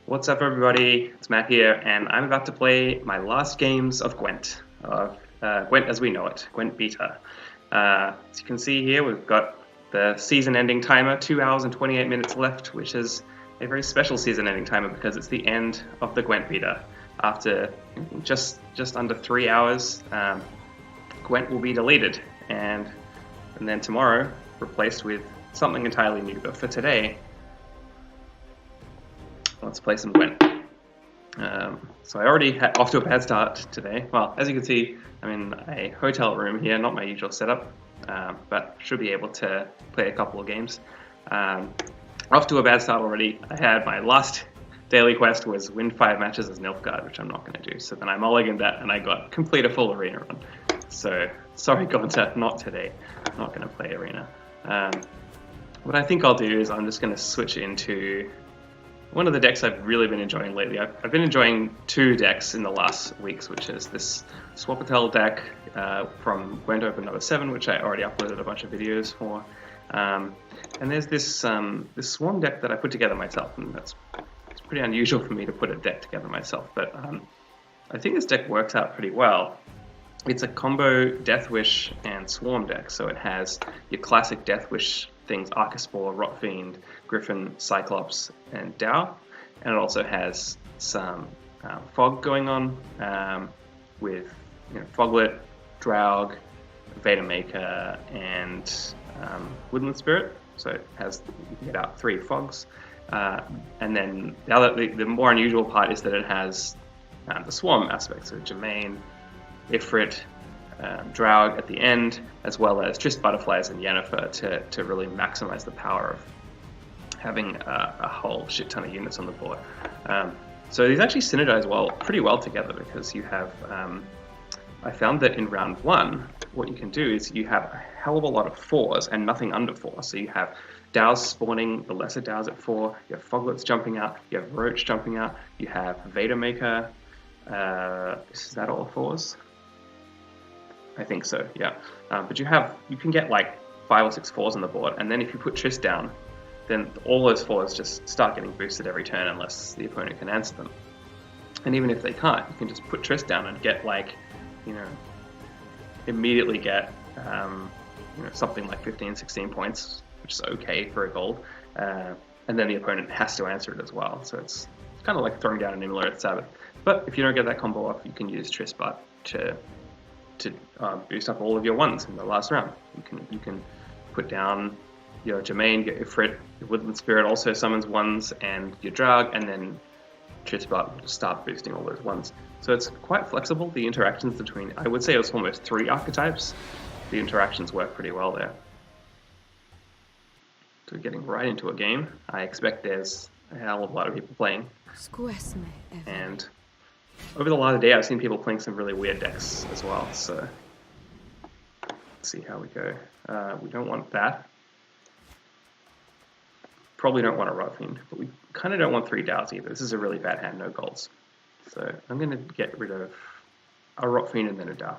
What's up, everybody? It's Matt here, and I'm about to play my last games of Gwent, Gwent as we know it, Gwent Beta. As you can see here, we've got the season-ending timer, 2 hours and 28 minutes left, which is a very special season-ending timer because it's the end of the Gwent Beta. After just under 3 hours, Gwent will be deleted, and then tomorrow replaced with something entirely new. But for today, let's play some Gwent. So I already off to a bad start today. Well, as you can see, I'm in a hotel room here, not my usual setup, but should be able to play a couple of games. Off to a bad start already. I had my last daily quest was win 5 matches as Nilfgaard, which I'm not going to do. So then I mulliganed that and I got complete a full arena run. So sorry, Gonta, not today. I'm not going to play arena. What I think I'll do is I'm just going to switch into one of the decks I've really been enjoying lately. I've been enjoying 2 decks in the last weeks, which is this Swapatel deck from Gwent Open number 7, which I already uploaded a bunch of videos for. And there's this Swarm deck that I put together myself, and it's pretty unusual for me to put a deck together myself, but I think this deck works out pretty well. It's a combo Death Wish and Swarm deck, so it has your classic Death Wish things, Arcaspore, Rotfiend, Griffin, Cyclops, and Dow, and it also has some fog going on with Foglet, Draug, Veda Maker, and Woodland Spirit. So it has, you can get out 3 fogs, and then the more unusual part is that it has the Swarm aspect, so Germain, Ifrit, Draug at the end, as well as Trist Butterflies and Yennefer to really maximize the power of having a whole shit ton of units on the board. So these actually synergize pretty well together, because you have, I found that in round 1, what you can do is you have a hell of a lot of 4s and nothing under 4. So you have Dows spawning, the lesser Dows at 4, you have Foglets jumping out, you have Roach jumping out, you have Veda Maker, is that all 4s? I think so, yeah. But you can get like 5 or 6 4s on the board, and then if you put Trist down, then all those 4s just start getting boosted every turn unless the opponent can answer them. And even if they can't, you can just put Trist down and get immediately get something like 15, 16 points, which is okay for a gold. And then the opponent has to answer it as well. So it's kind of like throwing down an Immolated Sabbath. But if you don't get that combo off, you can use Trist Butt to boost up all of your 1s in the last round. You can put down your Germain, your Ifrit, your Woodland Spirit also summons 1s, and your Draug, and then Trist Butt will start boosting all those 1s. So it's quite flexible, the interactions between, I would say it was almost 3 archetypes. The interactions work pretty well there. So we're getting right into a game. I expect there's a hell of a lot of people playing. And over the last day, I've seen people playing some really weird decks as well, so let's see how we go. We don't want that. Probably don't want a Rotfiend, but we kind of don't want 3 Dows either. This is a really bad hand, no golds. So I'm going to get rid of a Rotfiend and then a Dow.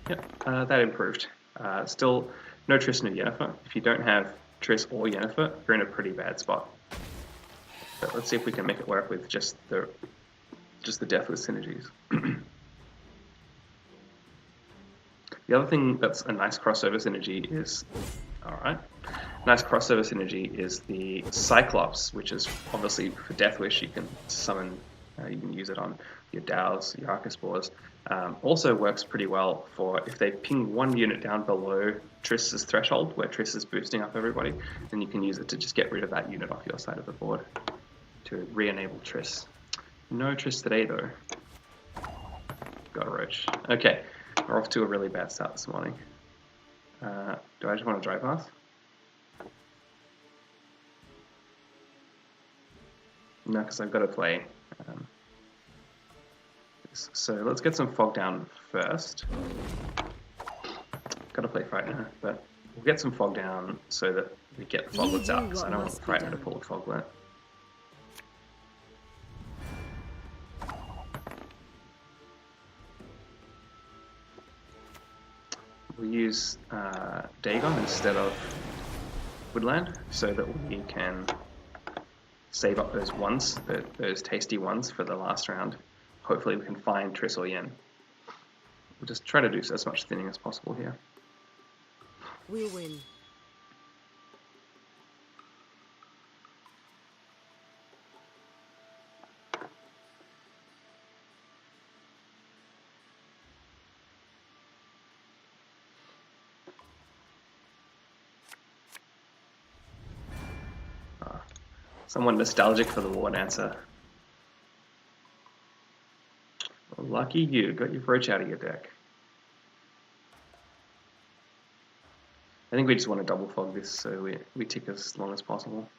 Yep, that improved. Still no Triss, no Yennefer. If you don't have Triss or Yennefer, you're in a pretty bad spot. But let's see if we can make it work with just the Deathless synergies. The other thing that's a nice crossover synergy is, nice crossover synergy is the Cyclops, which is obviously for Death Wish. You can summon, you can use it on your Dows, your Arcaspores. Also works pretty well for if they ping 1 unit down below Triss's threshold, where Triss is boosting up everybody, then you can use it to just get rid of that unit off your side of the board to re-enable Triss. No Triss today though. Got a Roach. Okay, we're off to a really bad start this morning. Do I just want to dry pass? No, because I've got to play. So let's get some Fog down first. Got to play Frightener, but we'll get some Fog down so that we get the Foglets out, because I don't want Frightener to pull a Foglet. We use Dagon instead of Woodland, so that we can save up those ones, those tasty ones for the last round. Hopefully we can find Triss or Yen. We'll just try to do as much thinning as possible here. We'll win. Someone nostalgic for the War Dancer. Well, lucky you, got your Roach out of your deck. I think we just want to double fog this so we tick as long as possible.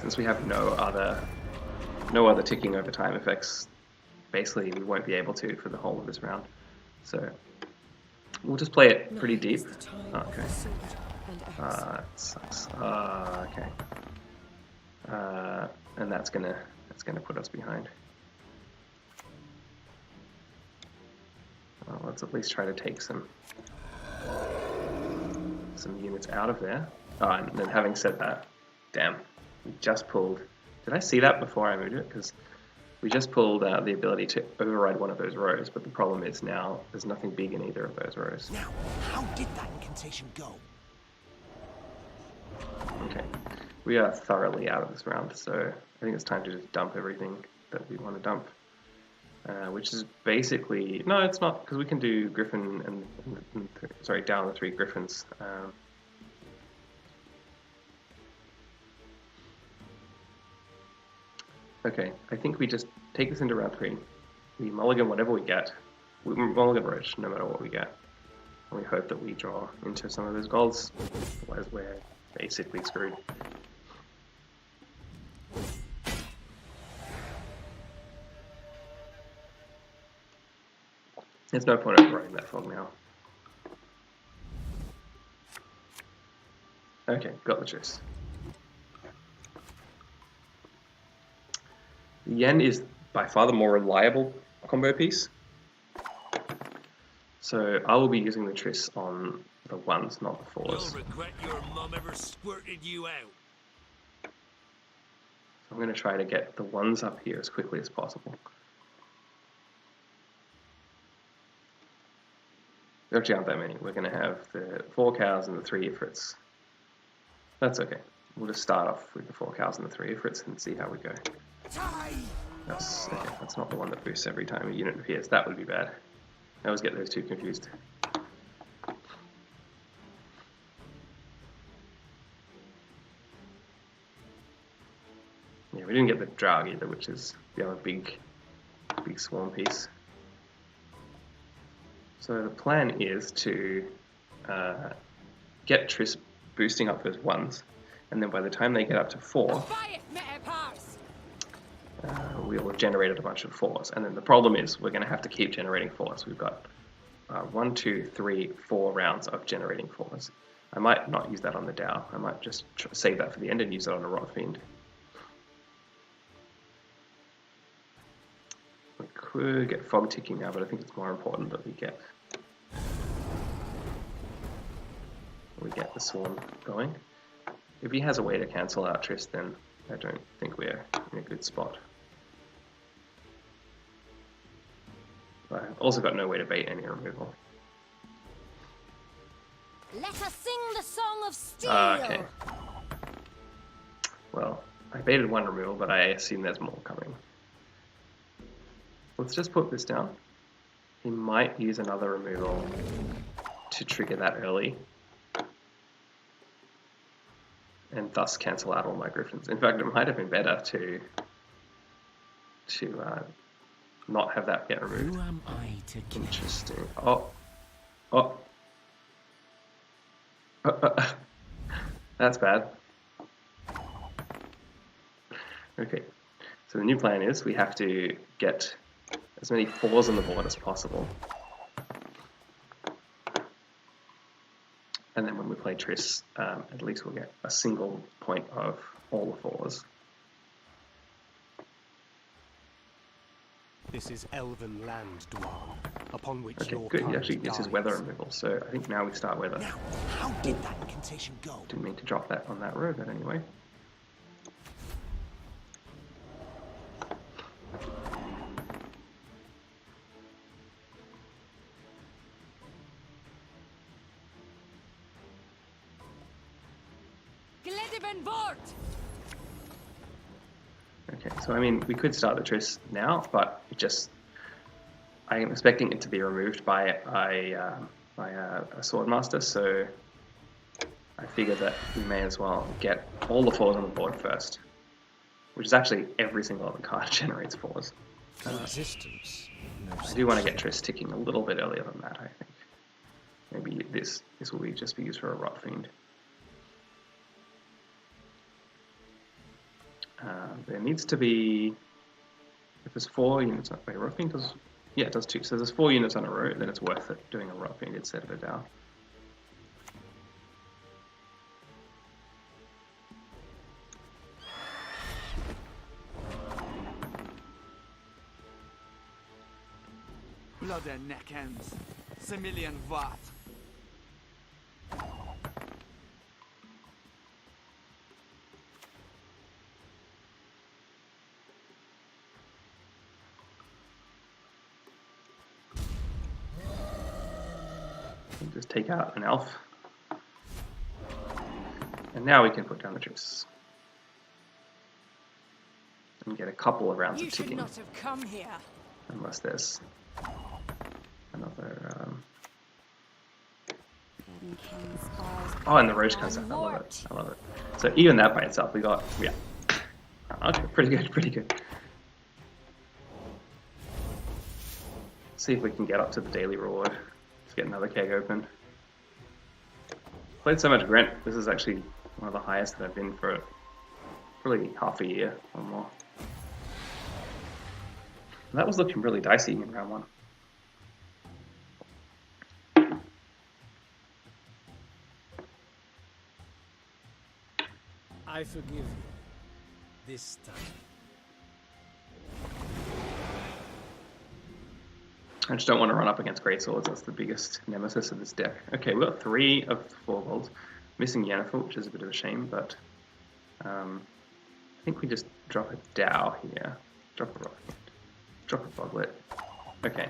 Since we have no other ticking over time effects, basically we won't be able to for the whole of this round. So we'll just play it pretty deep. Oh, okay. That sucks. Okay. And that's gonna put us behind. Well, let's at least try to take some units out of there. Oh, and then having said that, damn, we just pulled. Did I see that before I moved it? Because we just pulled the ability to override one of those rows, but the problem is now there's nothing big in either of those rows. Now, how did that incantation go? Okay, we are thoroughly out of this round, so I think it's time to just dump everything that we want to dump. Which is basically, no, it's not, because we can do Griffin and sorry, down the 3 Griffins. Okay, I think we just take this into round 3. We mulligan whatever we get. We mulligan Roach no matter what we get. And we hope that we draw into some of those golds. Otherwise we're basically screwed. There's no point overriding that fog now. Okay, got the gist. Yen is by far the more reliable combo piece. So I will be using the Triss on the 1s, not the 4s. You'll regret your mum ever squirted you out. I'm going to try to get the 1s up here as quickly as possible. There actually aren't that many. We're going to have the 4 cows and the 3 Ifrits. That's okay. We'll just start off with the 4 cows and the 3 Ifrits and see how we go. That's, okay, that's not the one that boosts every time a unit appears. That would be bad. I always get those two confused. Yeah, we didn't get the Drag either, which is the other big swarm piece. So the plan is to get Triss boosting up those 1s, and then by the time they get up to 4, we will have generated a bunch of 4s. And then the problem is we're going to have to keep generating 4s. We've got 1, 2, 3, 4 rounds of generating 4s. I might not use that on the Dow. I might just save that for the end and use it on a Rot Fiend. We could get fog ticking now, but I think it's more important that we get the swarm going. If he has a way to cancel out Triss, then I don't think we're in a good spot. But I've also got no way to bait any removal. Let us sing the song of steel. Okay. Well, I baited 1 removal, but I assume there's more coming. Let's just put this down. He might use another removal to trigger that early, and thus cancel out all my Griffins. In fact, it might have been better to not have that get removed. Who am I to kill? Interesting. That's bad. Okay, so the new plan is we have to get as many 4s on the board as possible. And then when we play Triss, at least we'll get a single point of all the 4s. This is elven land, Dwan. upon which Okay, your good. He kind actually gets his dies. weather removal, so I think now we start weather. Now, how did that incantation go? Didn't mean to drop that on that row, but anyway. Glediben Vort! Okay, so I mean, we could start the Triss now, but it just... I am expecting it to be removed by a Swordmaster, so I figure that we may as well get all the 4s on the board first, which is actually every single other card generates 4s. Existence. No I do want to get Triss ticking a little bit earlier than that, I think. Maybe this will be just be used for a Rot Fiend. There needs to be, if there's 4 units on, wait, Rot Fiend does, yeah, it does 2. So there's 4 units on a row, then it's worth it doing a Rot Fiend instead of a Dow. Blood and neck ends. Similian Vat. Just take out an elf. And now we can put down the Triss. And get a couple of rounds You of should ticking. not have come here. Unless there's another... Oh, and the roach comes out. I love it. I love it. So even that by itself, we got... Yeah. Okay, pretty good, pretty good. See if we can get up to the daily reward. Let's get another keg open. Played so much Gwent. This is actually one of the highest that I've been for probably half a year or more. That was looking really dicey in round 1. I forgive you. This time. I just don't want to run up against greatswords. That's the biggest nemesis of this deck. Okay, we've got 3 of 4 golds. Missing Yennefer, which is a bit of a shame, but I think we just drop a Dow here. Drop a Rock. Drop a Boglet. Okay.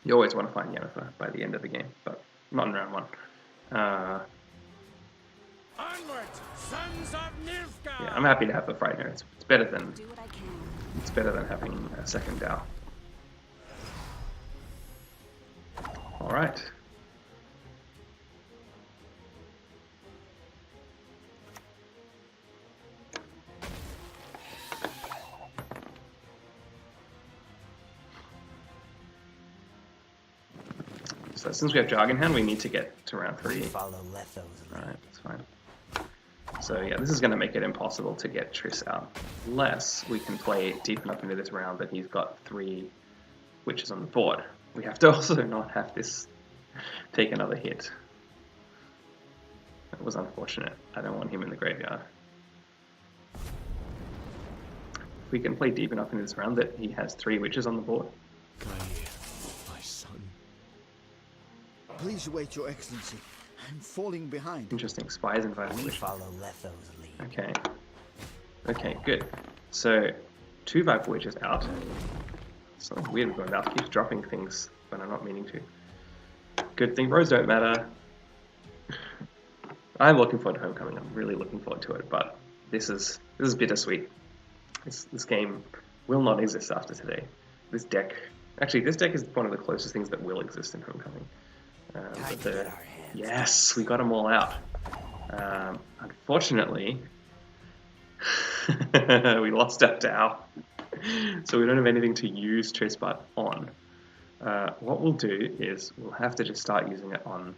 You always want to find Yennefer by the end of the game, but not in round 1. Onward, sons of Nilfgaard! Yeah, I'm happy to have the Frightener. It's better than Do what I can. it's better than having a second Dow. All right. So since we have Jargon Hand, we need to get to round 3. Follow Letho's lead. Alright, that's fine. So yeah, this is going to make it impossible to get Triss out, unless we can play deep enough into this round that he's got 3 witches on the board. We have to also not have this take another hit. That was unfortunate. I don't want him in the graveyard. If we can play deep enough into this round that he has 3 witches on the board. My son. Please wait, Your Excellency. I'm falling behind. Interesting, spies invited We witches. follow Letho's lead. Okay. Okay, good. So, 2 Viper Witches out. Something weird with my mouse keeps dropping things when I'm not meaning to. Good thing rows don't matter. I'm looking forward to Homecoming. I'm really looking forward to it, but this is bittersweet. This game will not exist after today. This deck is one of the closest things that will exist in Homecoming. Yes, we got them all out. Unfortunately, we lost our Dow, so we don't have anything to use Trisbut on. What we'll do is we'll have to just start using it on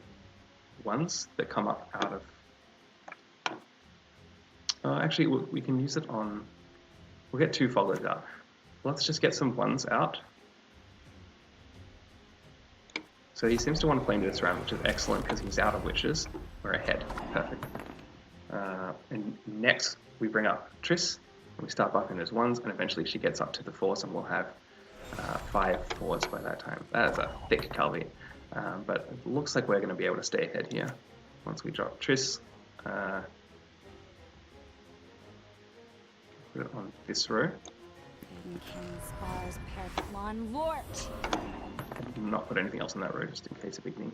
ones that come up out of... actually, we can use it on... We'll get 2 Fogglers out. Let's just get some ones out. So he seems to want to play into this round, which is excellent because he's out of witches. We're ahead. Perfect. And next we bring up Triss, and we start buffing those ones, and eventually she gets up to the 4s, and we'll have 5 forwards by that time. That is a thick Calvi. But it looks like we're going to be able to stay ahead here once we drop Triss. Put it on this row. Not put anything else on that row just in case of beginning.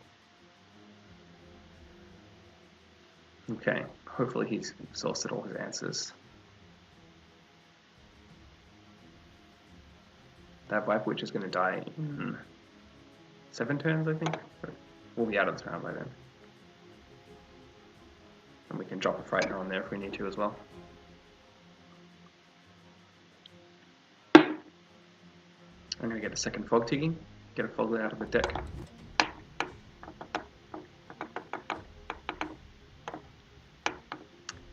Okay, hopefully he's exhausted all his answers. That Viper Witch is going to die in 7 turns, I think. But we'll be out of this round by then. And we can drop a Frightener on there if we need to as well. I'm going to get a second Fog Ticking, get a Foglet out of the deck.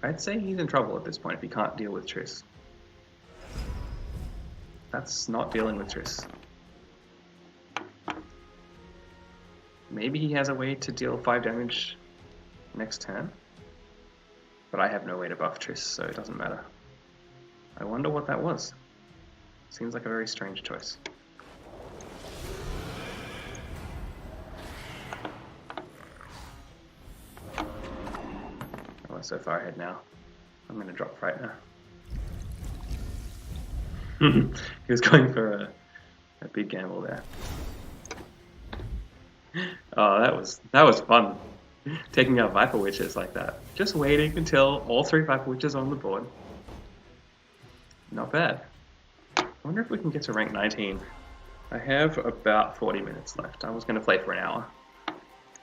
I'd say he's in trouble at this point if he can't deal with Triss. That's not dealing with Triss. Maybe he has a way to deal 5 damage next turn, but I have no way to buff Triss, so it doesn't matter. I wonder what that was. Seems like a very strange choice. Oh, we're so far ahead now. I'm going to drop Frightener. He was going for a big gamble there. Oh, that was fun. Taking out Viper Witches like that. Just waiting until all 3 Viper Witches are on the board. Not bad. I wonder if we can get to rank 19. I have about 40 minutes left. I was going to play for an hour. I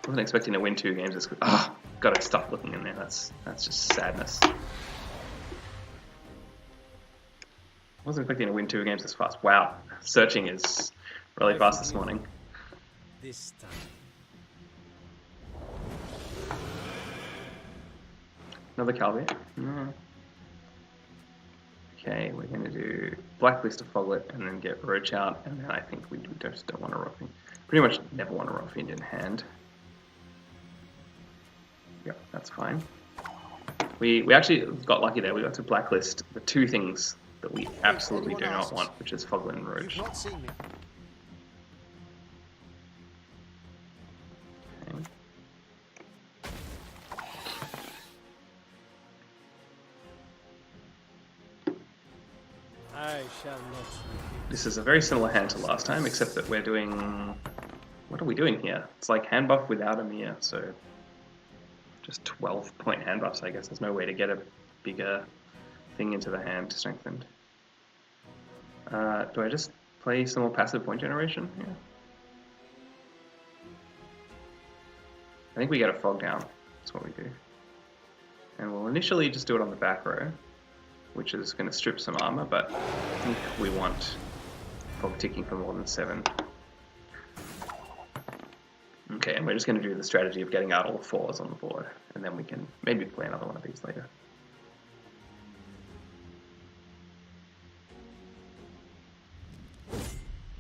wasn't expecting to win 2 games. It's gotta stop looking in there. That's just sadness. I wasn't expecting to win 2 games this fast. Wow, searching is really fast this morning. This time. Another Calvi. No. Okay, we're going to do Blacklist of Foglet and then get Roach out, and then I think we just don't want a Rough Fiend. Pretty much never want a Rough Fiend in hand. Yep, that's fine. We actually got lucky there. We got to Blacklist the 2 things that we absolutely do not want, which is Foglet and Roach. You've not seen me. Okay. I shall not. This is a very similar hand to last time, except that we're doing... What are we doing here? It's like hand buff without a Mir, so... Just 12-point hand buffs, I guess. There's no way to get a bigger thing into the hand strengthened. Do I just play some more passive point generation? Yeah. I think we get a Fog down. That's what we do. And we'll initially just do it on the back row, which is going to strip some armor, but I think we want Fog Ticking for more than 7. Okay, and we're just going to do the strategy of getting out all 4s on the board, and then we can maybe play another one of these later.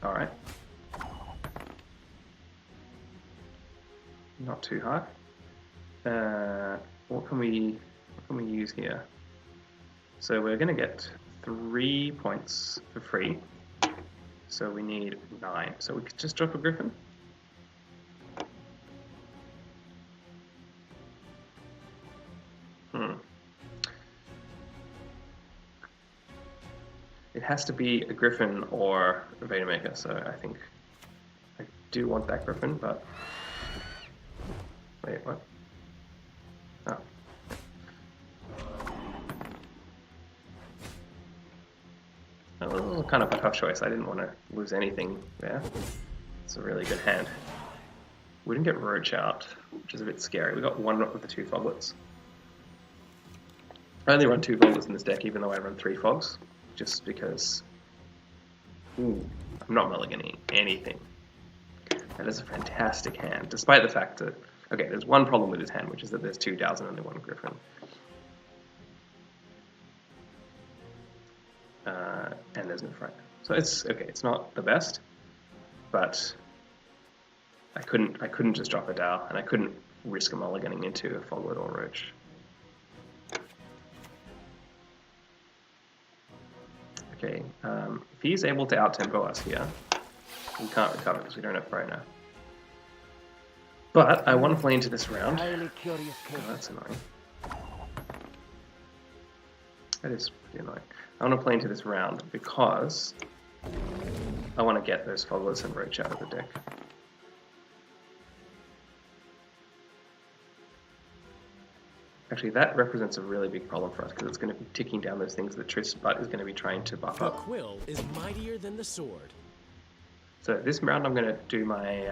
Alright. Not too hard. What can we use here? So we're going to get 3 points for free. So we need 9. So we could just drop a Griffin. It has to be a Griffin or a Vader Maker, so I think I do want that Griffin, but... Wait, what? Oh. That was kind of a tough choice. I didn't want to lose anything there. It's a really good hand. We didn't get Roach out, which is a bit scary. We got 1 with the 2 Foglets. I only run 2 Foglets in this deck, even though I run 3 Fogs. Just because, I'm not mulliganing anything. That is a fantastic hand, despite the fact that, okay, there's one problem with his hand, which is that there's 2 Dows and only 1 Griffin. And there's no Fright. So it's, okay, it's not the best, but I couldn't just drop a Dow, and I couldn't risk a mulliganing into a Foglet or Roach. Okay, if he's able to out-tempo us here, We can't recover because we don't have pro now. But I want to play into this round. Oh, that's annoying. That is pretty annoying. I want to play into this round because I want to get those Fogglers and Roach out of the deck. Actually, that represents a really big problem for us because it's going to be ticking down those things that Triss Butt is going to be trying to buff The up. quill is mightier than the sword. So this round I'm going to do my...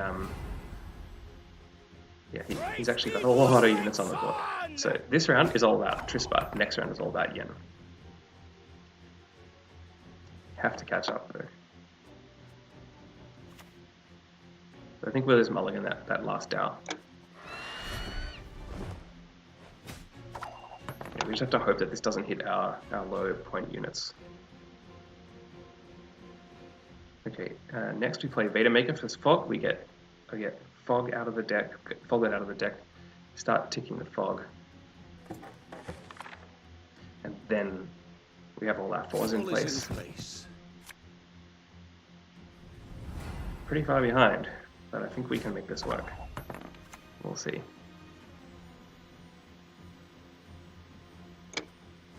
yeah, he's actually got a lot of units on the board. So this round is all about Triss Butt. Next round is all about Yen. Have to catch up though. I think we'll just mulligan that last Dow. Yeah, we just have to hope that this doesn't hit our low point units. Okay, next we play Beta Maker for Fog. I get Fog out of the deck, get Foglet out of the deck, start ticking the Fog. And then we have all our 4s in place. Pretty far behind, but I think we can make this work. We'll see.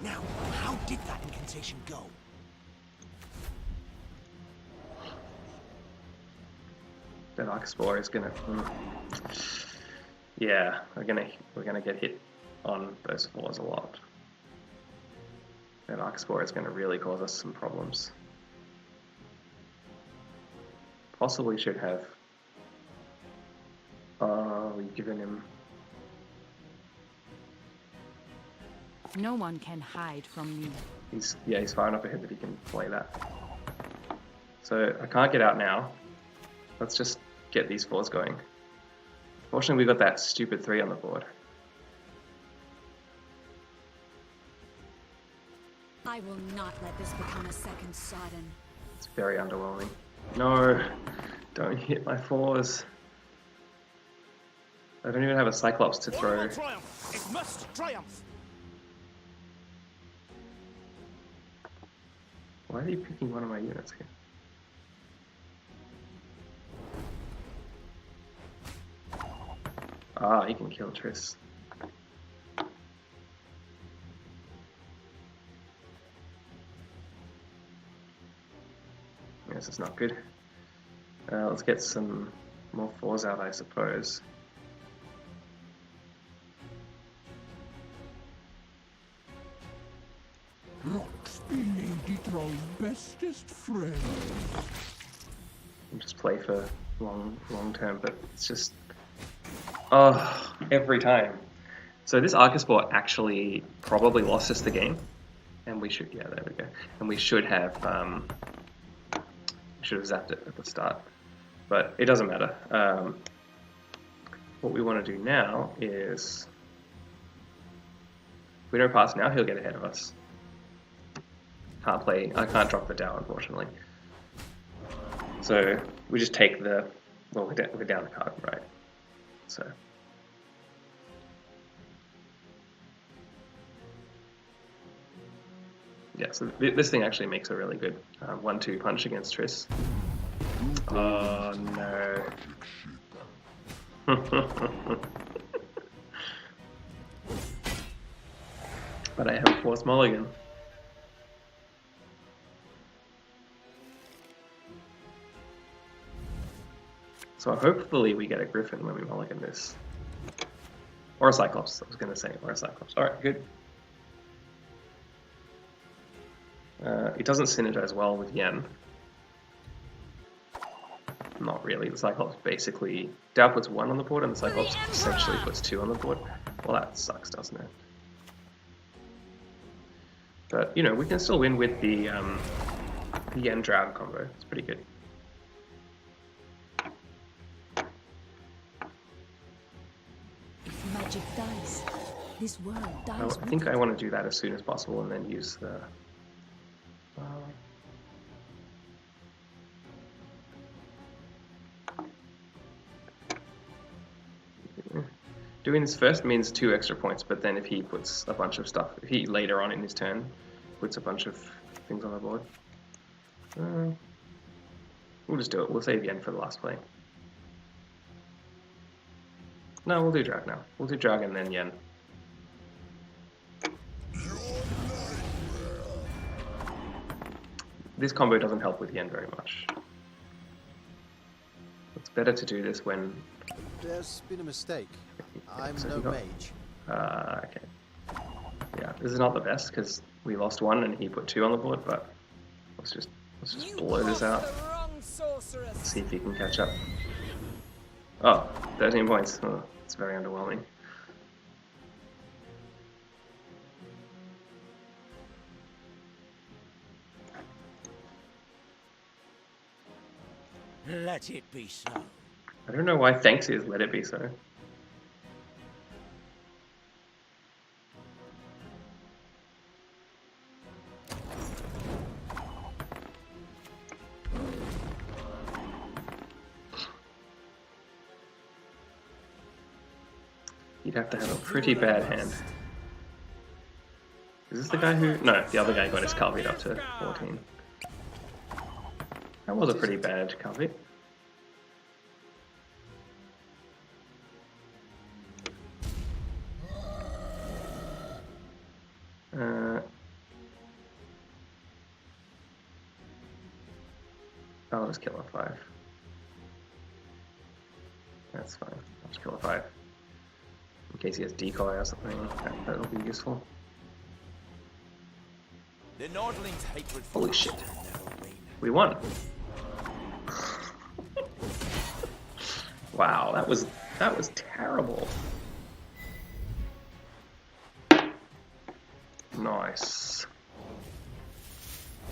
Now, how did that incantation go? That Archspore is gonna... yeah, we're gonna get hit on those 4s a lot. That Archspore is gonna really cause us some problems. Possibly should have... we've given him... No one can hide from me. He's far enough ahead that he can play that. So I can't get out now. Let's just get these 4s going. Fortunately, we got that stupid 3 on the board. I will not let this become a second Sodden. It's very underwhelming. No, don't hit my 4s. I don't even have a Cyclops to throw. Triumph! It must triumph! Why are you picking one of my units here? Ah, he can kill Triss. This is not good. Let's get some more 4s out, I suppose. Rocks be Lady Troll's bestest friend. And just play for long term, but it's just... oh, every time. So this Archespore actually probably lost us the game. And we should... yeah, there we go. And we should have... should have zapped it at the start, but it doesn't matter. What we want to do now is, if we don't pass now, he'll get ahead of us. I can't drop the Dow, unfortunately. So we just take the, well, we're down the card, right? So. Yeah, so this thing actually makes a really good 1-2 punch against Triss. Oh no. But I have a forced mulligan. So hopefully we get a Griffin when we mulligan this. Or a Cyclops, I was going to say, or a Cyclops. Alright, good. It doesn't synergize well with Yen. Not really. The Cyclops basically... Dow puts 1 on the board and the Cyclops essentially puts 2 on the board. Well, that sucks, doesn't it? But, you know, we can still win with the Yen Drow combo. It's pretty good. If magic dies, this world dies. Oh, I think I want to do that as soon as possible and then use the... doing this first means 2 extra points, but then if he puts a bunch of stuff, if he later on in his turn puts a bunch of things on the board. We'll just do it. We'll save Yen for the last play. No, we'll do Drag now. We'll do Drag and then Yen. This combo doesn't help with Yen very much. It's better to do this when... There's been a mistake. I'm So no you got- mage. Okay. Yeah, this is not the best because we lost 1 and he put 2 on the board, but let's just blow this out. See if he can catch up. Oh, 13 points. Oh, it's very underwhelming. Let it be so. I don't know why thanks is let it be so. You'd have to have a pretty bad hand. Is this the guy who... No, the other guy got his Calvite up to 14. That was a pretty bad Calvite. I'll just kill a 5. That's fine. I'll just kill a 5. In case he has decoy or something, that'll be useful. The Nordling's hatred for Holy shit. never wane. We won. Wow, that was terrible. Nice.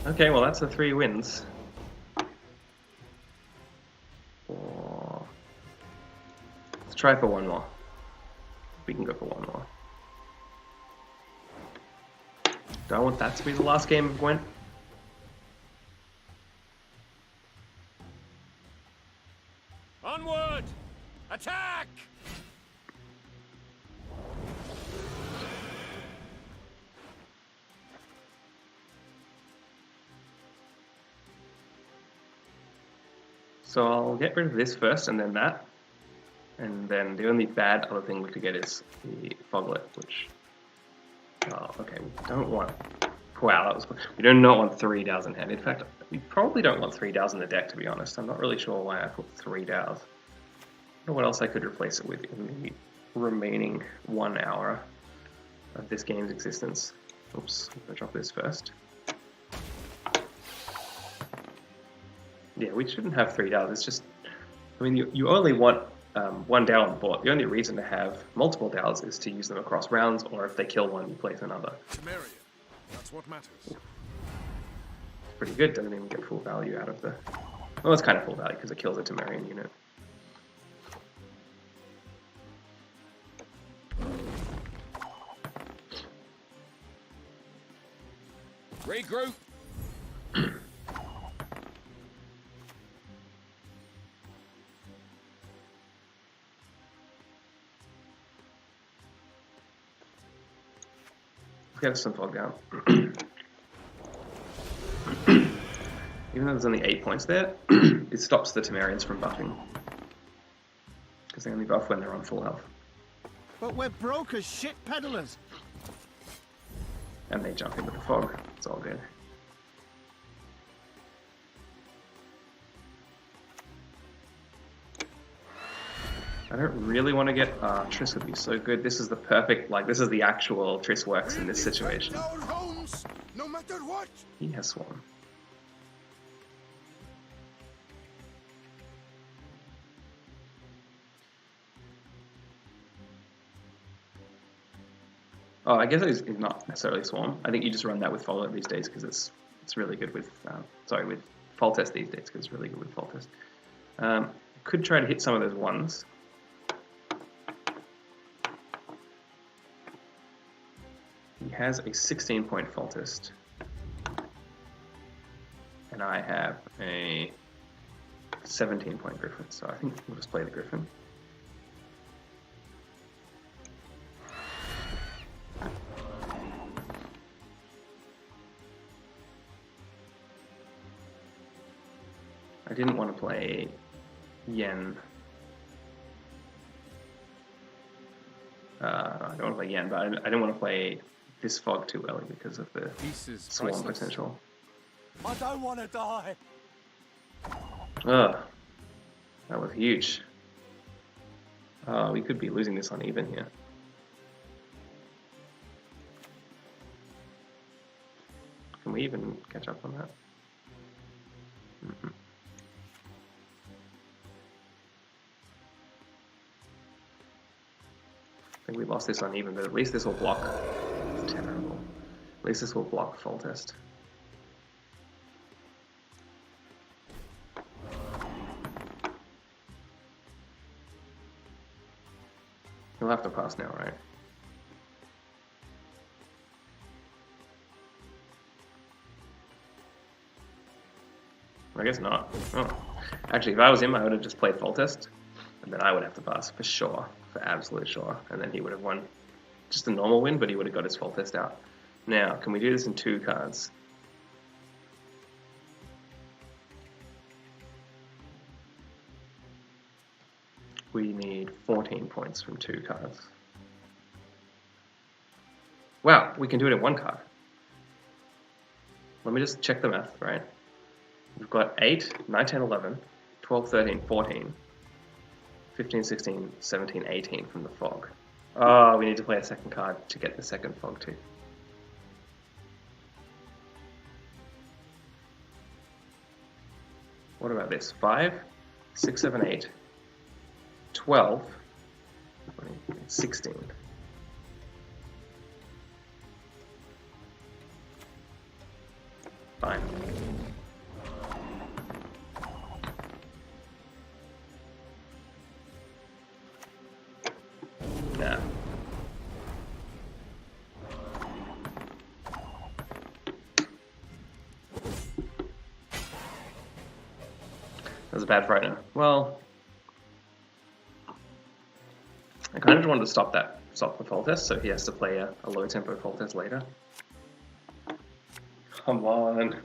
Okay, well that's the 3 wins. Oh. Let's try for 1 more. We can go for 1 more. Do I want that to be the last game of Gwent? Onward! Attack! So I'll get rid of this first and then that. And then the only bad other thing we could get is the Foglet, which... Oh, okay, we don't want... Wow, that was... We do not want 3 DAOs in hand. In fact, we probably don't want 3 DAOs in the deck, to be honest. I'm not really sure why I put 3 DAOs. I don't know what else I could replace it with in the remaining 1 hour of this game's existence. Oops, I'm gonna drop this first. Yeah, we shouldn't have 3 DAOs. It's just... I mean, you only want... 1 DAO on the board. The only reason to have multiple DAOs is to use them across rounds, or if they kill one, you place another. Temerian. That's what matters. Pretty good, doesn't even get full value out of the... Well, it's kind of full value because it kills a Temerian unit. Regroup. Get some fog down. Even though there's only 8 points there, it stops the Temerians from buffing. Because they only buff when they're on full health. But we're broke as shit peddlers. And they jump into the fog. It's all good. I don't really want to get... Triss would be so good. This is the perfect... Like, this is the actual Triss works in this situation. Our homes, no matter what. He has Swarm. Oh, I guess it's not necessarily Swarm. I think you just run that with Follow these days because it's really good with... with Fall Test these days because it's really good with Fall Test. Could try to hit some of those ones. He has a 16-point Fall Test. And I have a 17-point Griffin, so I think we'll just play the Griffin. I didn't want to play Yen. I don't want to play Yen, but I didn't want to play this fog too early because of the Peace is swarm priceless. potential. I don't want to die. Ugh, that was huge. We could be losing this uneven here. Can we even catch up on that? Mm-hmm. I think we lost this uneven, but at least this will block. It's terrible. At least this will block full test. He'll have to pass now, right? I guess not. Oh. Actually, if I was him, I would have just played full test, and then I would have to pass for sure, for absolute sure, and then he would have won just a normal win, but he would have got his full test out. Now, can we do this in 2 cards? We need 14 points from 2 cards. Wow, we can do it in 1 card. Let me just check the math, right? We've got 8, 9, 10, 11, 12, 13, 14, 15, 16, 17, 18 from the fog. Oh, we need to play a second card to get the second fog too. What about this? 5, 6, 7, 8, 12, 16. Fine. Nah. That was a bad frightener. Well, I kind of just wanted to stop the full test, so he has to play a low tempo full test later. Come on.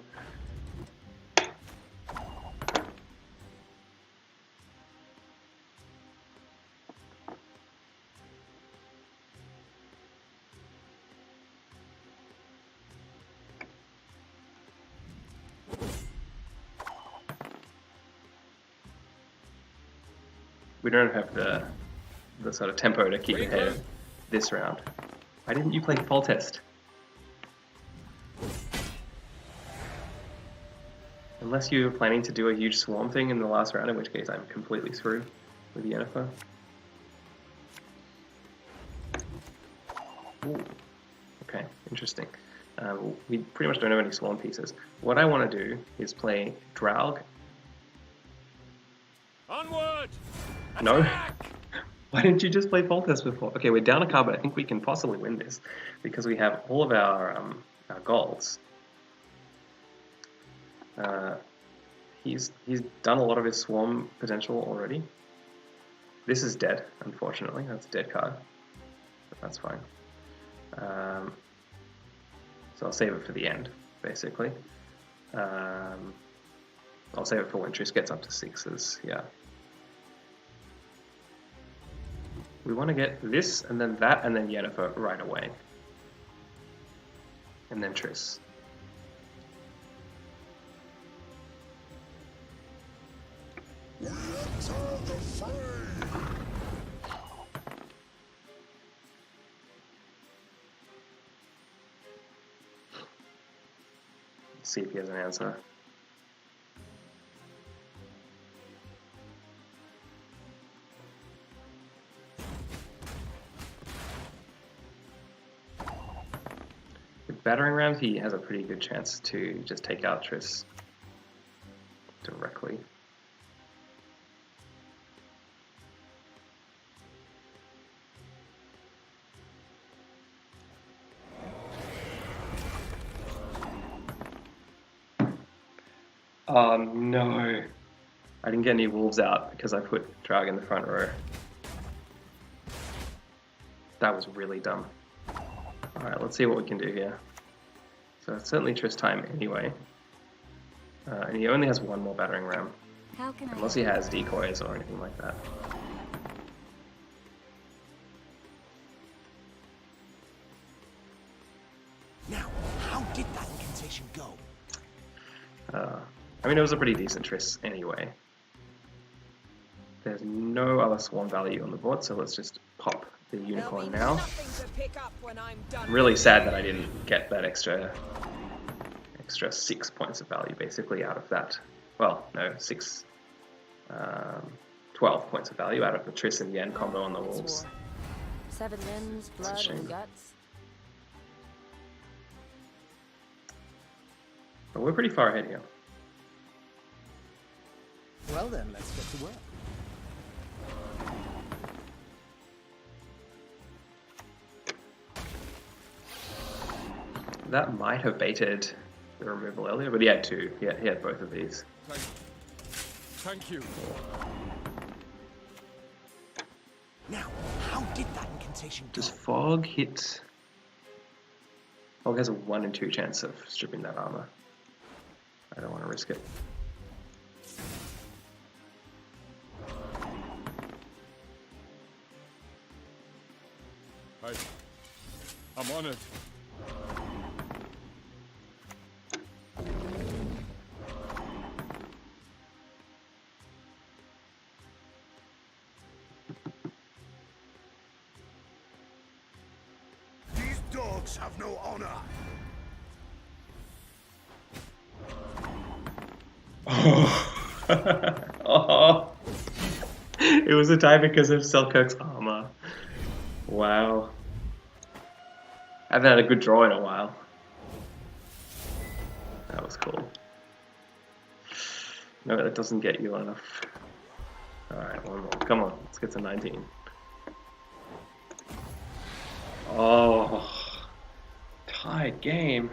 We don't have the sort of tempo to keep ahead of this round. Why didn't you play full test? Unless you were planning to do a huge swarm thing in the last round, in which case I'm completely screwed with Yennefer. Ooh. Okay, interesting. We pretty much don't have any swarm pieces. What I want to do is play Draug. Onward! No? Attack! Why didn't you just play full test before? Okay, we're down a card, but I think we can possibly win this because we have all of our goals. He's done a lot of his swarm potential already. This is dead, unfortunately. That's a dead card, but that's fine. So I'll save it for the end, basically. I'll save it for when Triss gets up to 6s, yeah. We want to get this, and then that, and then Yennefer right away. And then Triss. See if he has an answer. With battering rams, he has a pretty good chance to just take out Triss directly. Oh no, I didn't get any wolves out because I put Draug in the front row. That was really dumb. Alright, let's see what we can do here. So it's certainly Triss time anyway. And he only has 1 more battering ram. How can I? Unless he has decoys or anything like that. Now, how did that incantation go? I mean, it was a pretty decent tris anyway. There's no other swarm value on the board, so let's just pop the unicorn now. I'm really sad that I didn't get that extra 6 points of value basically out of that. Well, no, 12 points of value out of the Triss and Yen combo on the wolves. 7 limbs, That's a blood, shame. and guts. But we're pretty far ahead here. Well then, let's get to work. That might have baited the removal earlier, but he had two. He had both of these. Thank you. Now, how did that incantation go? Does Fog hit? Fog has a 1 in 2 chance of stripping that armor. I don't want to risk it. I'm on it. These dogs have no honor. Oh, it was a tie because of Selkirk's armor. Wow. I haven't had a good draw in a while. That was cool. No, that doesn't get you enough. Alright, one more. Come on, let's get to 19. Oh, tied game.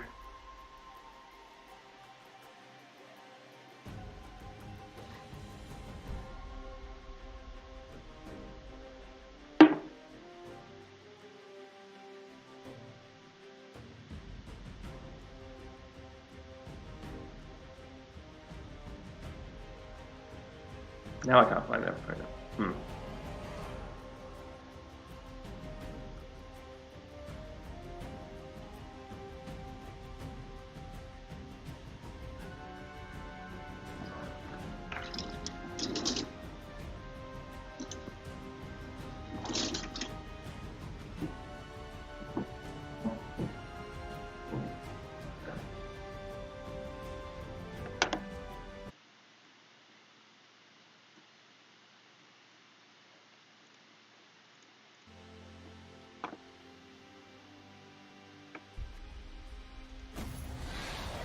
Now I can't find that photo.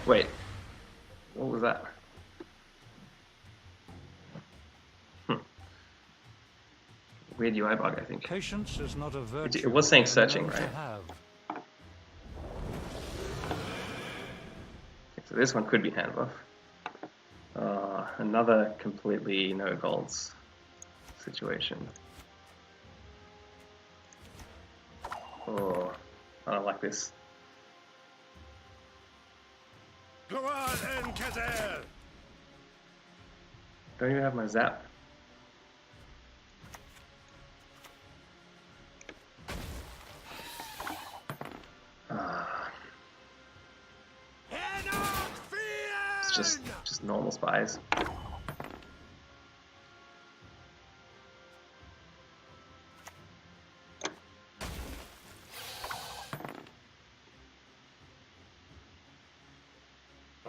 Wait, what was that? Weird UI bug, I think. Patience is not a virtue. It was saying I'm searching, known to right? have. Okay, so this one could be hand buff. Another completely no golds situation. Oh, I don't like this. Gloire and Kazer! Don't even have my zap. It's just normal spies.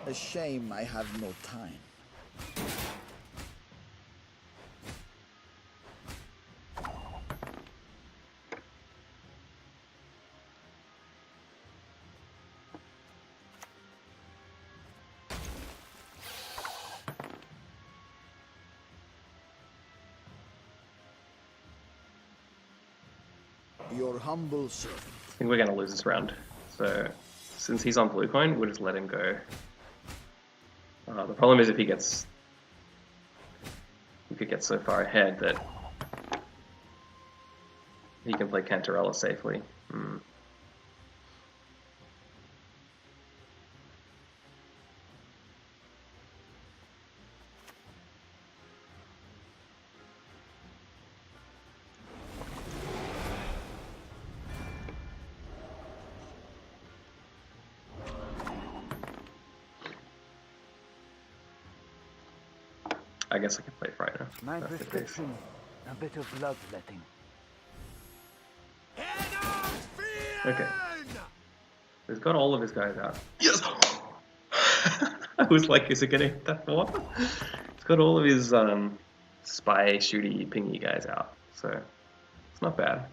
A shame I have no time. Your humble servant. I think we're going to lose this round. So, since he's on blue coin, we'll just let him go. The problem is if he could get so far ahead that he can play Cantarella safely. I guess I can play Frightener. My That's the case. prescription, a bit of bloodletting. Okay. He's got all of his guys out. Yes! I was like, is it gonna hit that one? He's got all of his spy, shooty, pingy guys out. So, it's not bad.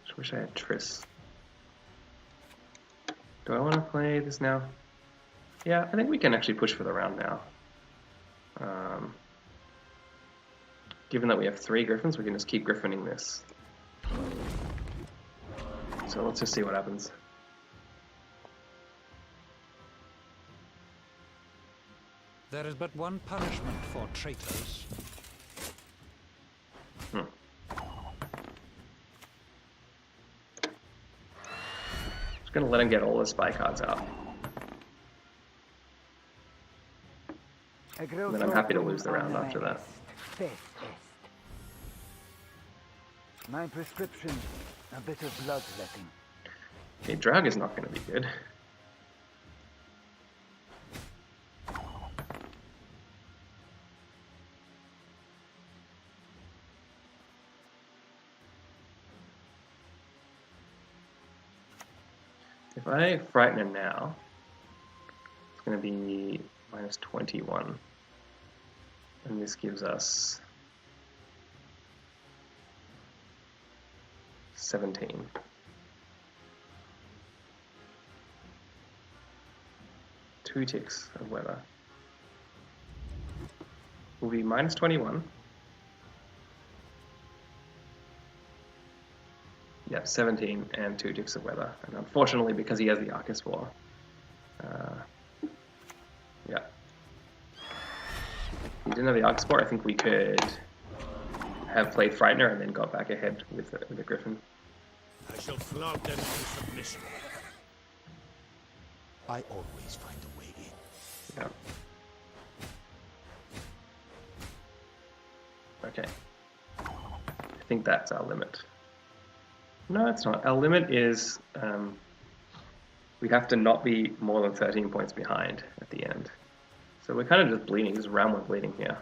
Just wish I had Triss. Do I want to play this now? Yeah, I think we can actually push for the round now. Given that we have 3 Griffins, we can just keep Griffining this. So let's just see what happens. There is but one punishment for traitors. Just gonna let him get all the spy cards out. And then I'm happy to lose the round after that. My prescription, a bit of bloodletting. Okay, Drag is not gonna be good. If I frighten him now, it's going to be minus 21. And this gives us 17. Two ticks of weather. Will be minus 21. Yeah, 17 and 2 ticks of weather. And unfortunately, because he has the Arcus War, yeah. If he didn't have the Arcus War, I think we could have played Frightener and then got back ahead with the Griffin. I shall flog them into submission. I always find a way in. Yeah. Okay. I think that's our limit. No, it's not. Our limit is we have to not be more than 13 points behind at the end. So we're kind of just bleeding, just round one bleeding here.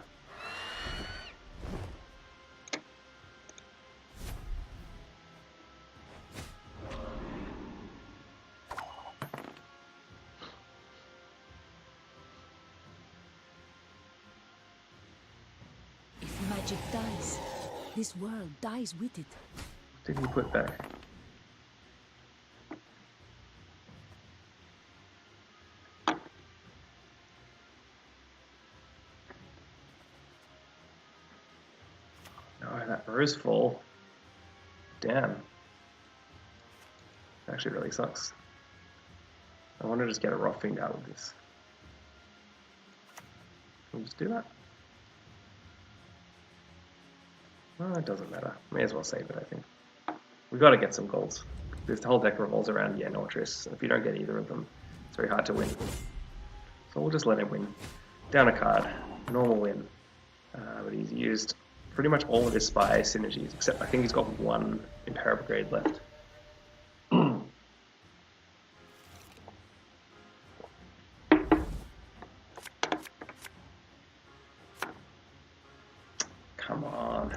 If magic dies, this world dies with it. What did he put back? No, that rose full. Damn. That actually really sucks. I want to just get a rough fiend out of this. Can we just do that? Well, it doesn't matter. May as well save it, I think. We've got to get some goals. This whole deck revolves around Nortris, and if you don't get either of them, it's very hard to win. So we'll just let him win. Down a card. Normal win. But he's used pretty much all of his spy synergies, except I think he's got one Imperial Brigade left. Come on.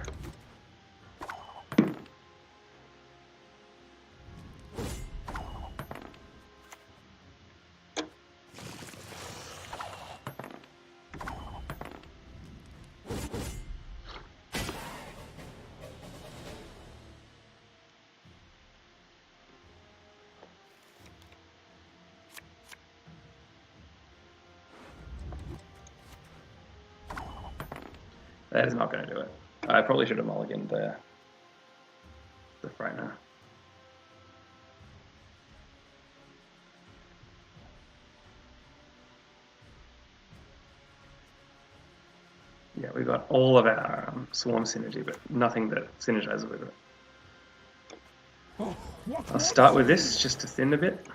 That is not going to do it. I probably should have mulliganed the Frightener. Yeah, we've got all of our swarm synergy, but nothing that synergizes with it. I'll start with this just to thin a bit.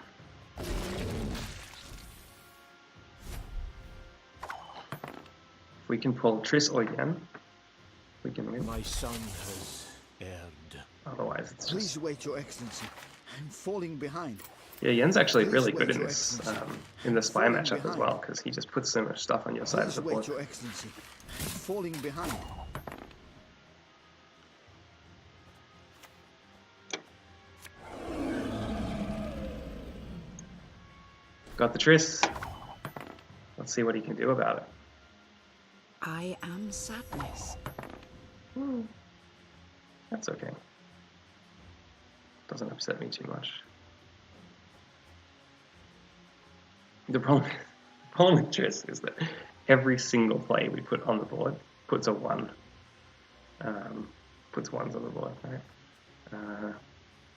If we can pull Triss or Yen, we can win. My son has erred. Otherwise, otherwise it's Please just... wait, Your Excellency. I'm falling behind. Yeah, Yen's actually Please really wait, good in Your this, Excellency. in the spy Falling matchup as behind. well, because he just puts so much stuff on your side of Please the wait, board. Your Excellency. I'm falling behind. Got the Triss. Let's see what he can do about it. I am sadness. That's okay. Doesn't upset me too much. The problem with Triss is that every single play we put on the board puts a 1. Puts 1s on the board, right?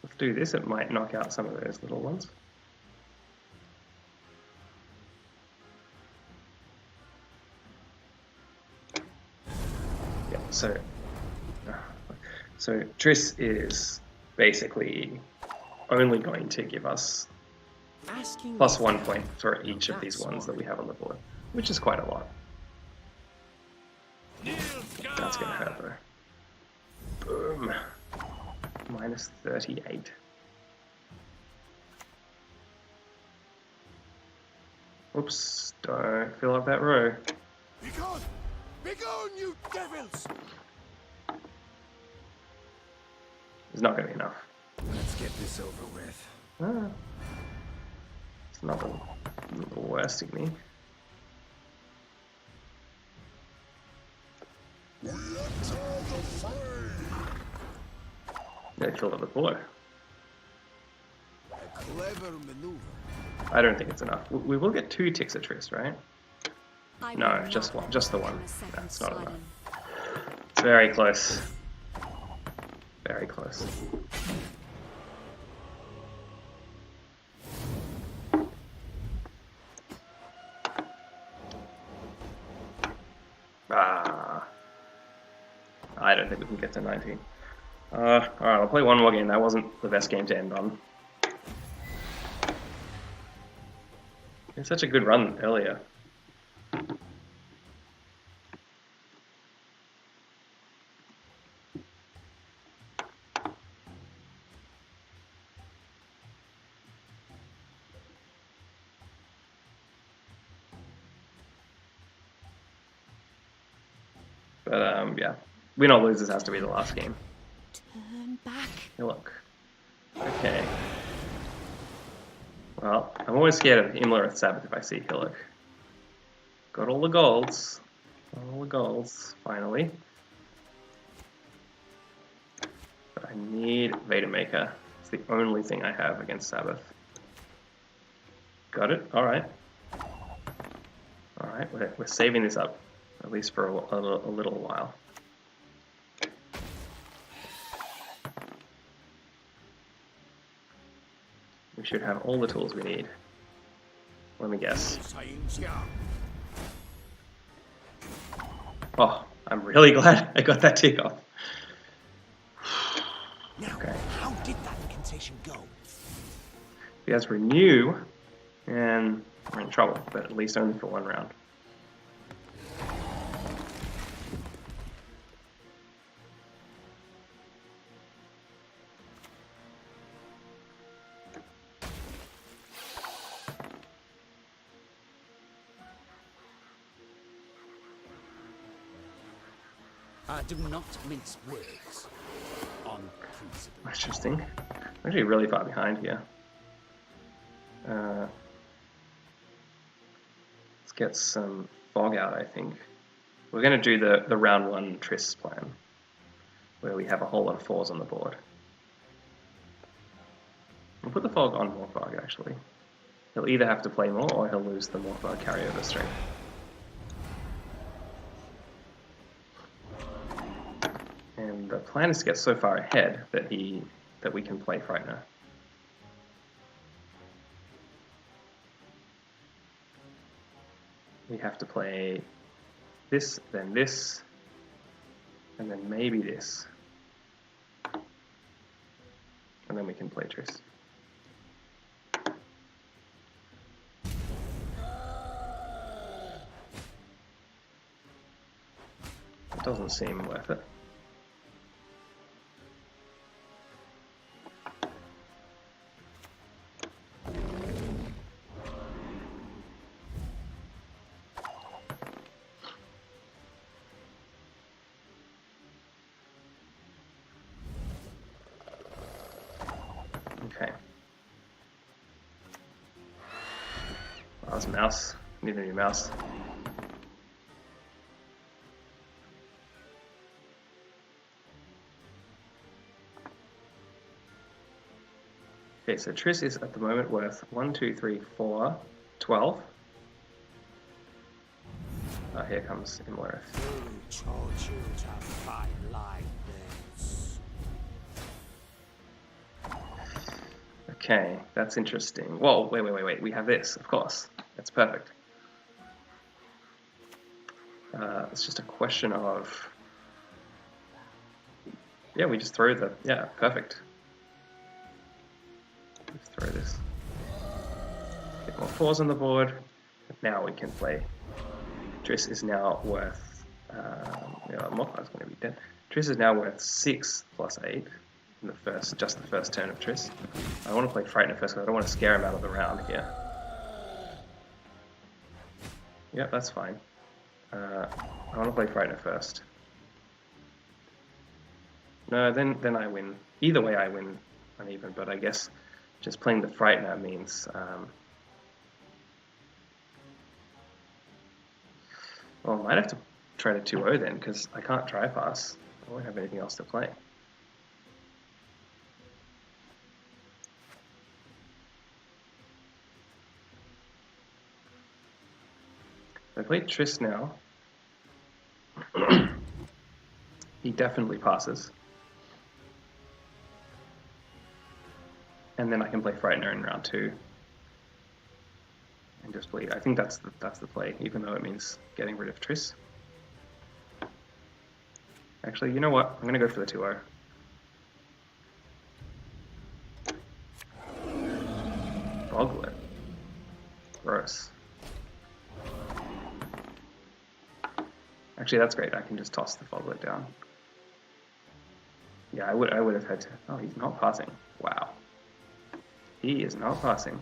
Let's do this. It might knock out some of those little ones. Yeah, so Triss is basically only going to give us Asking plus me 1 for point help. for each Now of these that's ones that we smart. have on the board, which is quite a lot. Nilfgaard! That's going to hurt though. Boom. Minus 38. Oops, don't fill up that row. Begone! Begone, you devils! It's not going to be enough. Let's get this over with. Ah. It's not the worst of me. They filled up the board. A clever maneuver. I don't think it's enough. We will get 2 ticks of Triss, right? I No, will just not one. Just the become one. a second That's not enough. Sladden. It's very close. Very close. Ah. I don't think we can get to 19. Alright, I'll play one more game. That wasn't the best game to end on. It's such a good run earlier. But yeah, win or lose, this has to be the last game. Turn back. Hey, look. Okay. Well, I'm always scared of Imlerith Sabbath if I see Hillock. Got all the golds. All the golds, finally. But I need Vadermaker. It's the only thing I have against Sabbath. Got it? Alright. Alright, we're saving this up. At least for a little while. We should have all the tools we need. Let me guess. Oh, I'm really glad I got that tick off. Now, Okay. how did that incantation go? If he has Renew, and we're in trouble, but at least only for 1 round. I do not mince words on principle. Interesting. I'm actually really far behind here. Let's get some fog out, I think. We're going to do the round 1 Triss plan, where we have a whole lot of 4s on the board. We'll put the fog on Morfog, actually. He'll either have to play more, or he'll lose the Morfog carryover strength. And the plan is to get so far ahead that we can play Frightener. We have to play this, and then maybe this. And then we can play Triss. It doesn't seem worth it. that's a mouse. Need a new mouse. Okay, so Triss is at the moment worth 1, 2, 3, 4, 12. Oh, here comes Imlerith. Who taught you to fight like this? Okay, that's interesting. Whoa, wait. We have this, of course. That's perfect. It's just a question of... Yeah, we just throw the... Yeah, perfect. Let's throw this. Get more 4s on the board. Now we can play. Triss is now worth... Morphire's going to be dead. Triss is now worth 6 plus 8 in the first, just the first turn of Triss. I want to play Frightener first because I don't want to scare him out of the round here. Yep, that's fine. I want to play Frightener first. No, then I win. Either way I win uneven, but I guess just playing the Frightener means... well, I might have to trade a 2-0 then, because I can't try pass. I won't have anything else to play. I play Triss now. He definitely passes. And then I can play Frightener in round 2. And just bleed. I think that's the play, even though it means getting rid of Triss. Actually, you know what? I'm going to go for the 2-0. Boglet. Gross. Actually, that's great. I can just toss the Foglet down. Yeah, I would have had to... Oh, he's not passing. Wow. He is not passing.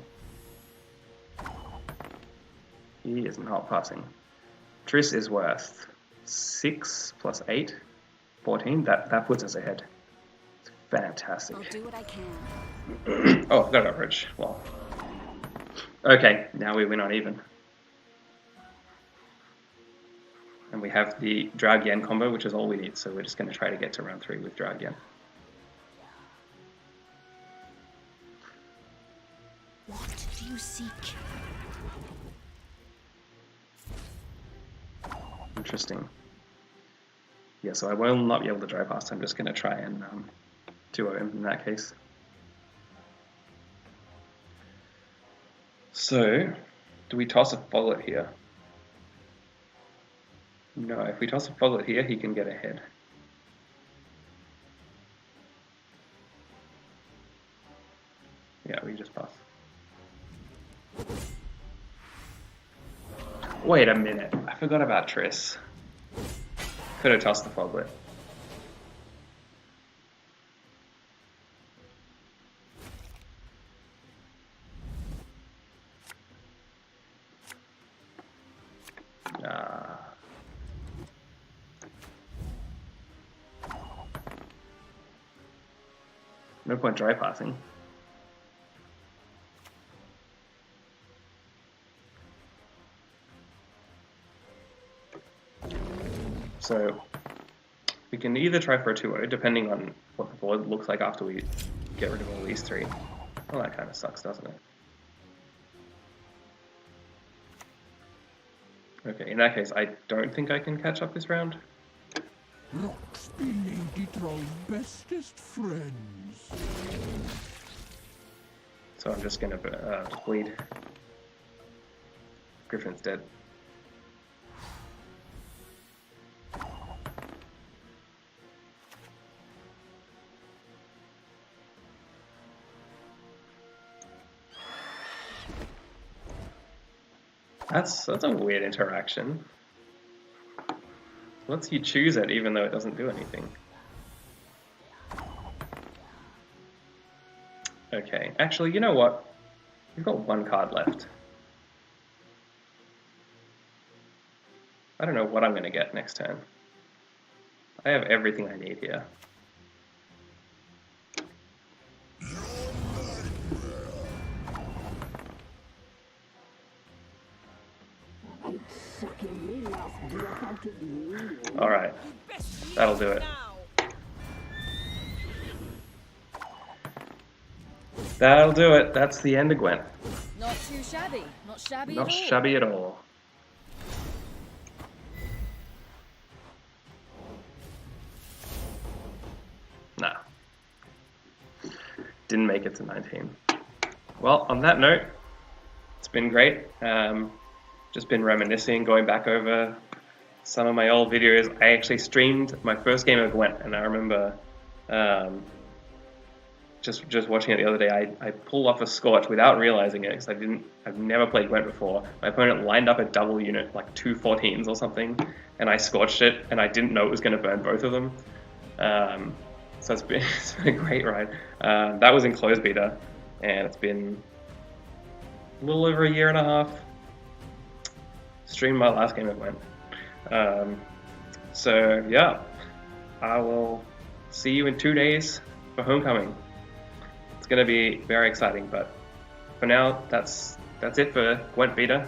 He is not passing. Triss is worth 6 plus 8, 14. That puts us ahead. It's fantastic. I'll do what I can. Oh, I forgot about Bridge. Well. Okay, now we win on even. And we have the Drag Yen combo, which is all we need, so we're just going to try to get to round 3 with Drag Yen. What do you seek? Interesting. Yeah, so I will not be able to drive past. I'm just going to try and 2-0 him in that case. So, do we toss a Foglet here? No, if we toss a Foglet here, he can get ahead. Yeah, we just pass. Wait a minute, I forgot about Triss. Could have tossed the Foglet. No point dry passing. So we can either try for a 2-0, depending on what the board looks like after we get rid of all these 3. Well, that kind of sucks, doesn't it? Okay, in that case, I don't think I can catch up this round. Rocks be Lady Troll's bestest friends. So I'm just going to bleed. Griffin's dead. That's a weird interaction. Lets you choose it even though it doesn't do anything. Okay, actually, you know what? We've got 1 card left. I don't know what I'm going to get next turn. I have everything I need here. Alright, that'll do it. That'll do it. That's the end of Gwent. Not too shabby. Not shabby Not at all. shabby at all. No. Didn't make it to 19. Well, on that note, it's been great. Just been reminiscing, going back over some of my old videos. I actually streamed my first game of Gwent, and I remember just watching it the other day. I pulled off a scorch without realizing it because I've never played Gwent before. My opponent lined up a double unit, like 2 14s or something, and I scorched it, and I didn't know it was going to burn both of them. So it's been a great ride. That was in closed beta, and it's been a little over a year and a half. Streamed my last game of Gwent. So yeah, I will see you in 2 days for Homecoming. It's going to be very exciting, but for now, that's it for Gwent Beta.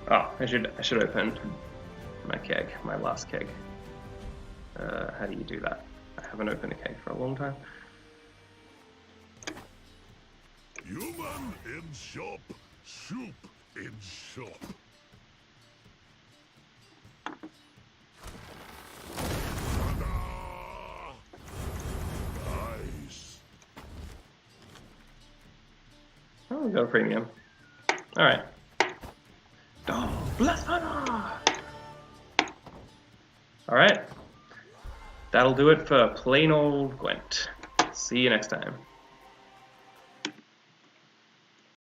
Oh, I should open my keg, my last keg. How do you do that? I haven't opened a keg for a long time. Human in shop, soup in shop. Ta-da! Nice. Oh, we got a premium. Alright. Oh, bless Alright. That'll do it for plain old Gwent. See you next time.